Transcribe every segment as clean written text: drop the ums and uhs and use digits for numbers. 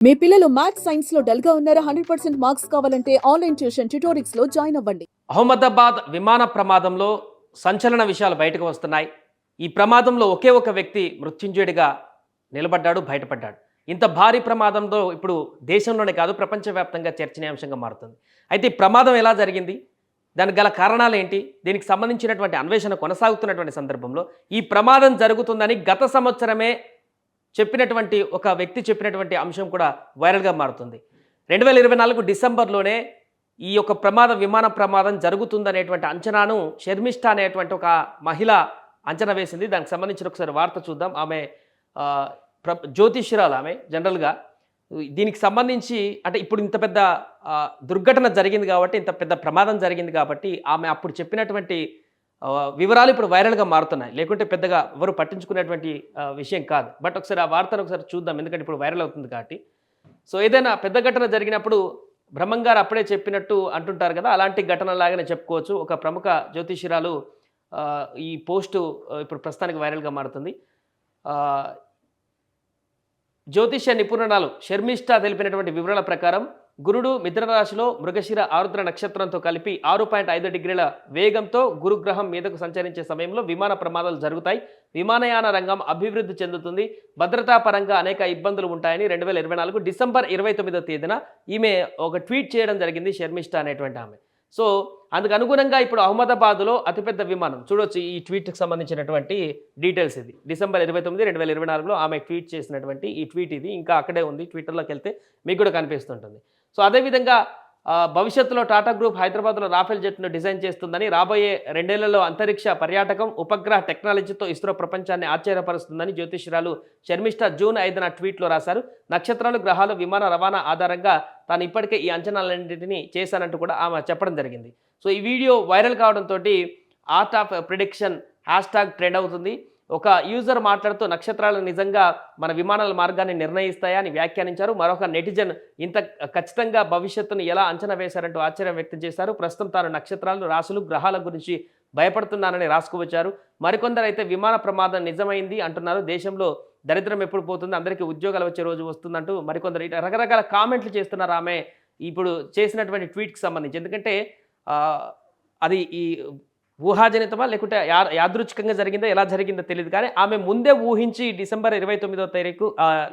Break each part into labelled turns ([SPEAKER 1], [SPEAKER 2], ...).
[SPEAKER 1] మీ పిల్లలు maths science లో dull గా ఉన్నారా? 100% మార్క్స్ కావాలంటే ఆన్లైన్ ట్యూషన్ ట్యుటోరిక్స్ లో జాయిన్ అవ్వండి.
[SPEAKER 2] అహ్మదాబాద్ విమాన ప్రమాదంలో సంచలన విషయాలు బయటకు వస్తున్నాయి. ఈ ప్రమాదంలో ఒకే ఒక వ్యక్తి మృత్యుంజయుడిగా నిలబడ్డాడు, బయటపడ్డాడు. ఇంత భారీ ప్రమాదంలో ఇప్పుడు దేశంలోనే కాదు ప్రపంచవ్యాప్తంగా చర్చనీయాంశంగా మారుతుంది. అయితే ఈ ప్రమాదం ఎలా జరిగింది? దానికి గల కారణాలు ఏంటి? దీనికి సంబంధించినటువంటి అన్వేషణ కొనసాగుతున్నటువంటి సందర్భంలో ఈ ప్రమాదం జరుగుతుందని గత సంవత్సరమే చెప్పినటువంటి ఒక వ్యక్తి చెప్పినటువంటి అంశం కూడా వైరల్గా మారుతుంది. 2024 డిసెంబర్లోనే ఈ యొక్క విమాన ప్రమాదం జరుగుతుందనేటువంటి అంచనాను షర్మిష్ఠ అనేటువంటి ఒక మహిళ అంచనా వేసింది. దానికి సంబంధించిన ఒకసారి వార్త చూద్దాం. ఆమె జ్యోతిష్యురాలు ఆమె జనరల్గా. దీనికి సంబంధించి అంటే ఇప్పుడు ఇంత పెద్ద దుర్ఘటన జరిగింది కాబట్టి, ఇంత పెద్ద ప్రమాదం జరిగింది కాబట్టి ఆమె అప్పుడు చెప్పినటువంటి వివరాలు ఇప్పుడు వైరల్గా మారుతున్నాయి. లేకుంటే పెద్దగా ఎవరు పట్టించుకునేటువంటి విషయం కాదు. బట్ ఒకసారి ఆ వార్తను ఒకసారి చూద్దాం, ఎందుకంటే ఇప్పుడు వైరల్ అవుతుంది కాబట్టి. సో ఏదైనా పెద్ద ఘటన జరిగినప్పుడు బ్రహ్మంగారు అప్పుడే చెప్పినట్టు అంటుంటారు కదా, అలాంటి ఘటనలాగానే చెప్పుకోవచ్చు. ఒక ప్రముఖ జ్యోతిష్యురాలు ఈ పోస్టు ఇప్పుడు ప్రస్తుతానికి వైరల్గా మారుతుంది. జ్యోతిష్య నిపుణురాలు షర్మిష్ఠ తెలిపినటువంటి వివరాల ప్రకారం గురుడు మిథునరాశిలో మృగశిర ఆరుద్ర నక్షత్రంతో కలిపి 6.5 డిగ్రీల వేగంతో గురుగ్రహం మీదకు సంచరించే సమయంలో విమాన ప్రమాదాలు జరుగుతాయి. విమానయాన రంగం అభివృద్ధి చెందుతుంది. భద్రతా పరంగా అనేక ఇబ్బందులు ఉంటాయని 2024 డిసెంబర్ 29వ తేదీన ఈమె ఒక ట్వీట్ చేయడం జరిగింది, షర్మిష్ఠ అనేటువంటి ఆమె. సో అందుకు అనుగుణంగా ఇప్పుడు అహ్మదాబాద్లో అతిపెద్ద విమానం చూడొచ్చు. ఈ ట్వీట్కి సంబంధించినటువంటి డీటెయిల్స్ ఇది డిసెంబర్ 29, 2024లో ఆమె ట్వీట్ చేసినటువంటి ఈ ట్వీట్ ఇది. ఇంకా అక్కడే ఉంది, ట్విట్టర్లోకి వెళ్తే మీకు కూడా కనిపిస్తుంటుంది. సో అదేవిధంగా భవిష్యత్తులో టాటా గ్రూప్ హైదరాబాద్లో రాఫెల్ జెట్ను డిజైన్ చేస్తుందని, రాబోయే 2 ఏళ్లలో అంతరిక్ష పర్యాటకం ఉపగ్రహ టెక్నాలజీతో ఇస్రో ప్రపంచాన్ని ఆశ్చర్యపరుస్తుందని జ్యోతిష్యురాలు షర్మిష్ఠ జూన్ 5న ట్వీట్లో రాశారు. నక్షత్రాలు, గ్రహాలు, విమాన రవాణా ఆధారంగా తాను ఇప్పటికే ఈ అంచనాలన్నింటినీ చేశానంటూ కూడా ఆమె చెప్పడం జరిగింది. సో ఈ వీడియో వైరల్ కావడంతో art of prediction hashtag trend అవుతుంది. ఒక యూజర్ మాట్లాడుతూ నక్షత్రాలు నిజంగా మన విమానాల మార్గాన్ని నిర్ణయిస్తాయా అని వ్యాఖ్యానించారు. మరొక నెటిజన్ ఇంత ఖచ్చితంగా భవిష్యత్తును ఎలా అంచనా వేశారంటూ ఆశ్చర్యం వ్యక్తం చేశారు. ప్రస్తుతం తాను నక్షత్రాలు, రాశులు, గ్రహాల గురించి భయపడుతున్నానని రాసుకువచ్చారు. మరికొందరు అయితే విమాన ప్రమాదం నిజమైంది అంటున్నారు. దేశంలో దరిద్రం ఎప్పుడు పోతుంది, అందరికీ ఉద్యోగాలు వచ్చే రోజు వస్తుందంటూ మరికొందరు ఇట్లా రకరకాల కామెంట్లు చేస్తున్నారు ఆమె ఇప్పుడు చేసినటువంటి ట్వీట్కి సంబంధించి. ఎందుకంటే అది ఈ ఊహాజనితమా లేకుంటే యాదృచ్ఛికంగా జరిగిందో ఎలా జరిగిందో తెలియదు, కానీ ఆమె ముందే ఊహించి డిసెంబర్ 29వ తారీఖు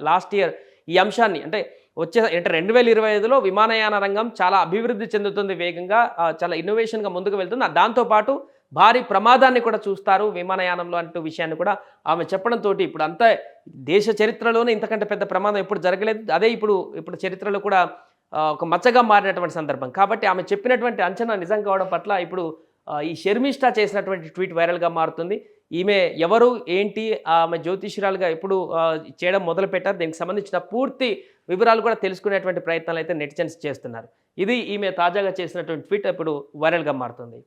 [SPEAKER 2] లాస్ట్ ఇయర్ ఈ అంశాన్ని అంటే 2025లో విమానయాన రంగం చాలా అభివృద్ధి చెందుతుంది, వేగంగా చాలా ఇన్నోవేషన్గా ముందుకు వెళ్తుంది. దాంతోపాటు భారీ ప్రమాదాన్ని కూడా చూస్తారు విమానయానంలో అంటూ విషయాన్ని కూడా ఆమె చెప్పడంతో ఇప్పుడు అంతా దేశ చరిత్రలోనే ఇంతకంటే పెద్ద ప్రమాదం ఎప్పుడు జరగలేదు. అదే ఇప్పుడు చరిత్రలో కూడా ఒక మచ్చగా మారినటువంటి సందర్భం కాబట్టి ఆమె చెప్పినటువంటి అంచనా నిజం కావడం పట్ల ఇప్పుడు ఈ షర్మిష్ఠ చేసినటువంటి ట్వీట్ వైరల్గా మారుతుంది. ఈమె ఎవరు ఏంటి, ఆమె జ్యోతిష్యురాలుగా ఎప్పుడు చేయడం మొదలుపెట్టారు, దీనికి సంబంధించిన పూర్తి వివరాలు కూడా తెలుసుకునేటువంటి ప్రయత్నాలు అయితే నెటిజన్స్ చేస్తున్నారు. ఇది ఈమె తాజాగా చేసినటువంటి ట్వీట్ ఇప్పుడు వైరల్గా మారుతుంది.